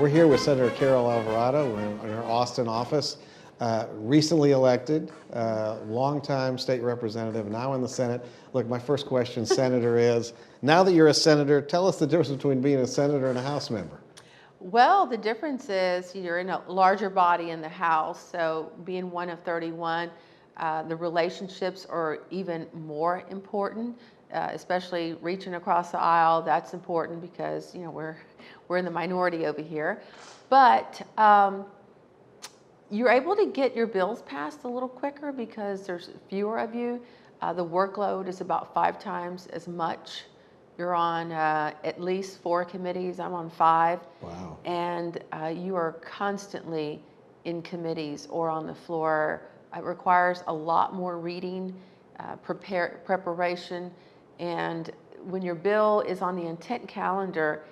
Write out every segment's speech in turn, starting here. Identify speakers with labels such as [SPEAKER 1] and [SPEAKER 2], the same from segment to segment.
[SPEAKER 1] We're here with Senator Carol Alvarado. We're in her Austin office. Recently elected, longtime state representative, now in the Senate. Look, my first question, Senator, is now that you're a senator, tell us the difference between being a senator and a House member.
[SPEAKER 2] Well, the difference is you're in a larger body in the House, so being one of 31, the relationships are even more important, especially reaching across the aisle. That's important because we're in the minority over here, but you're able to get your bills passed a little quicker because there's fewer of you. The workload is about 5 times as much. You're on at least 4 committees. I'm on 5.
[SPEAKER 1] Wow.
[SPEAKER 2] And you are constantly in committees or on the floor. It requires a lot more reading, preparation, and when your bill is on the intent calendar,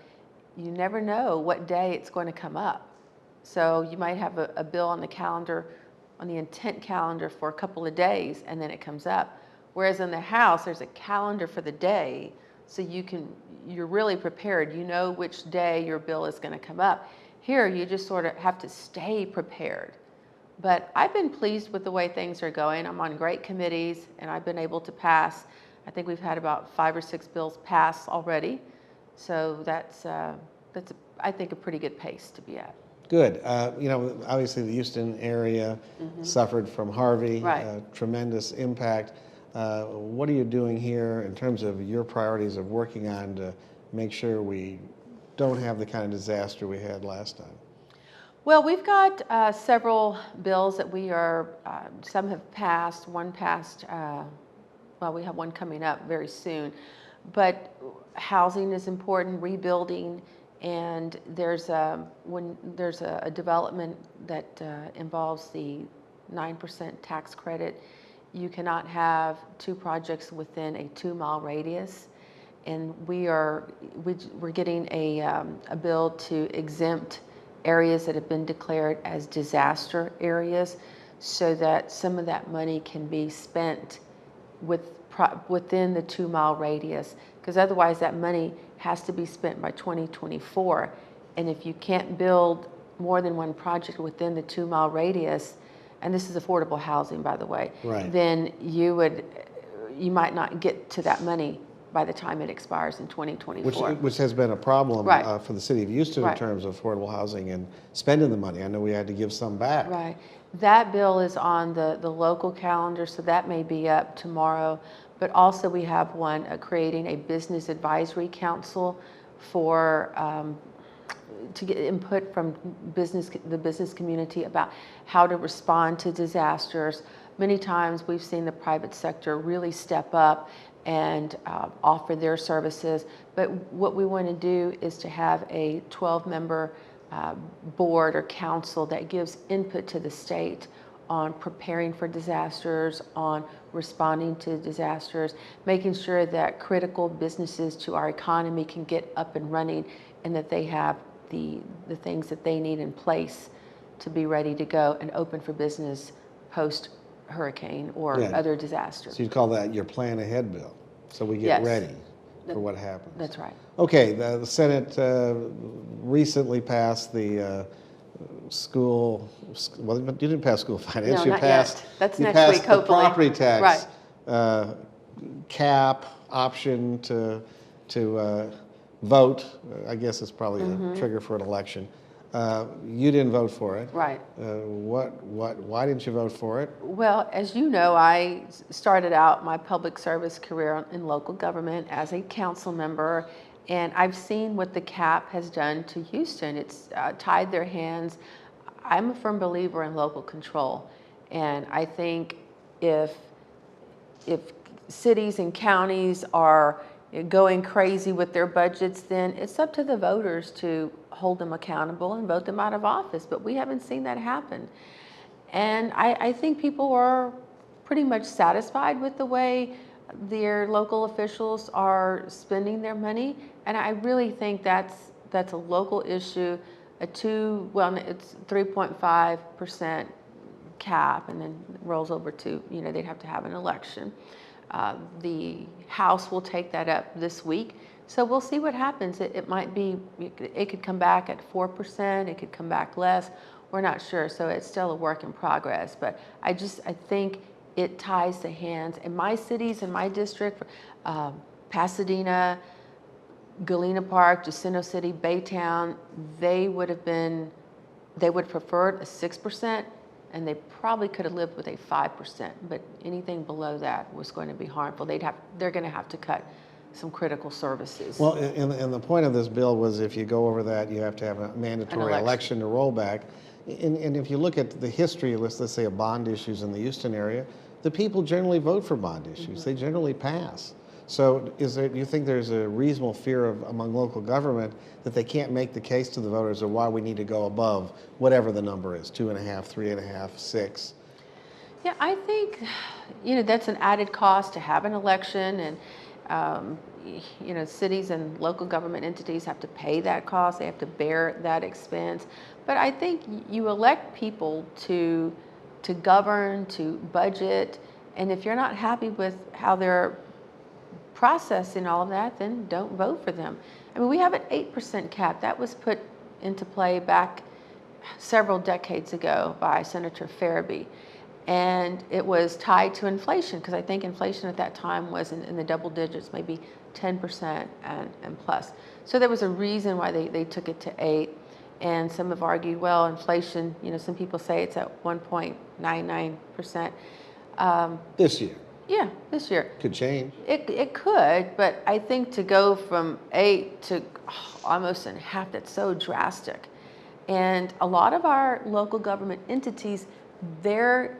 [SPEAKER 2] you never know what day it's going to come up. So you might have a bill on the calendar, on the intent calendar for a couple of days, and then it comes up. Whereas in the House, there's a calendar for the day, so you're really prepared. You know which day your bill is going to come up. Here, you just sort of have to stay prepared. But I've been pleased with the way things are going. I'm on great committees, and I've been able to pass. I think we've had about 5 or 6 bills pass already. So that's I think, a pretty good pace to be at.
[SPEAKER 1] Good. Obviously the Houston area suffered from Harvey,
[SPEAKER 2] Right.
[SPEAKER 1] Tremendous impact. What are you doing here in terms of your priorities of working on to make sure we don't have the kind of disaster we had last time?
[SPEAKER 2] Well, we've got several bills that we are, some have passed, one passed, well, we have one coming up very soon. But housing is important, rebuilding, and when there's a development that involves the 9% tax credit, you cannot have 2 projects within a 2-mile radius. And we're getting a bill to exempt areas that have been declared as disaster areas, so that some of that money can be spent within the 2-mile radius, because otherwise that money has to be spent by 2024. And if you can't build more than one project within the 2-mile radius, and this is affordable housing, by the way,
[SPEAKER 1] right,
[SPEAKER 2] then you might not get to that money by the time it expires in 2024.
[SPEAKER 1] which has been a problem
[SPEAKER 2] Right.
[SPEAKER 1] for the city of Houston
[SPEAKER 2] Right.
[SPEAKER 1] in terms of affordable housing and spending the money. I know we had to give some back.
[SPEAKER 2] Right. That bill is on the local calendar, so that may be up tomorrow. But also we have one creating a business advisory council for to get input from the business community about how to respond to disasters. Many times we've seen the private sector really step up and offer their services. But what we want to do is to have a 12-member board or council that gives input to the state on preparing for disasters, on responding to disasters, making sure that critical businesses to our economy can get up and running, and that they have the things that they need in place to be ready to go and open for business post hurricane or other disasters.
[SPEAKER 1] So you'd call that your plan ahead bill, so we get ready for what happens.
[SPEAKER 2] That's right.
[SPEAKER 1] Okay, the Senate recently passed the school, well, you didn't pass school finance.
[SPEAKER 2] No,
[SPEAKER 1] you
[SPEAKER 2] not
[SPEAKER 1] passed,
[SPEAKER 2] yet. That's
[SPEAKER 1] you
[SPEAKER 2] next
[SPEAKER 1] passed
[SPEAKER 2] week,
[SPEAKER 1] the
[SPEAKER 2] hopefully.
[SPEAKER 1] property tax
[SPEAKER 2] Right.
[SPEAKER 1] Cap option to vote. I guess it's probably a trigger for an election. You didn't vote for it.
[SPEAKER 2] Right.
[SPEAKER 1] Why didn't you vote for it?
[SPEAKER 2] Well, as you know, I started out my public service career in local government as a council member, and I've seen what the cap has done to Houston. It's tied their hands. I'm a firm believer in local control, and I think if cities and counties are going crazy with their budgets, then it's up to the voters to hold them accountable and vote them out of office. But we haven't seen that happen. And I think people are pretty much satisfied with the way their local officials are spending their money. And I really think that's a local issue. It's 3.5% cap, and then rolls over to, they'd have to have an election. The House will take that up this week, So we'll see what happens. It might be, it could come back at 4%, it could come back less. We're not sure, so it's still a work in progress. But I think it ties the hands. In my cities, in my district, Pasadena, Galena Park, Jacinto City, Baytown, they would have preferred a 6%, and they probably could have lived with a 5%, but anything below that was going to be harmful. They're going to have to cut some critical services.
[SPEAKER 1] Well, and the point of this bill was if you go over that, you have to have a mandatory election to roll back. And if you look at the history, let's say, of bond issues in the Houston area, the people generally vote for bond issues. They generally pass. So do you think there's a reasonable fear among local government that they can't make the case to the voters of why we need to go above whatever the number is, 2.5, 3.5, 6?
[SPEAKER 2] Yeah, I think, that's an added cost to have an election, and cities and local government entities have to pay that cost. They have to bear that expense. But I think you elect people to govern, to budget, and if you're not happy with how they're processing all of that, then don't vote for them. I mean, we have an 8% cap. That was put into play back several decades ago by Senator Farabee. And it was tied to inflation, because I think inflation at that time was in the double digits, maybe 10% and plus. So there was a reason why they took it to 8. And some have argued, well, inflation, some people say it's at 1.99%.
[SPEAKER 1] This year.
[SPEAKER 2] Yeah, this year.
[SPEAKER 1] Could change.
[SPEAKER 2] It could, but I think to go from 8 to almost in half, that's so drastic. And a lot of our local government entities, their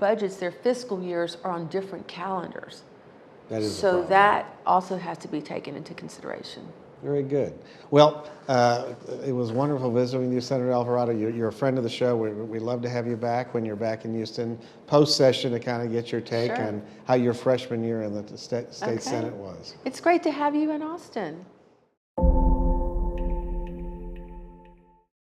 [SPEAKER 2] budgets, their fiscal years are on different calendars.
[SPEAKER 1] That is
[SPEAKER 2] so that also has to be taken into consideration.
[SPEAKER 1] Very good. Well, it was wonderful visiting with you, Senator Alvarado. You're a friend of the show. We'd love to have you back when you're back in Houston, post-session, to kind of get your take on how your freshman year in the state Senate was.
[SPEAKER 2] It's great to have you in Austin.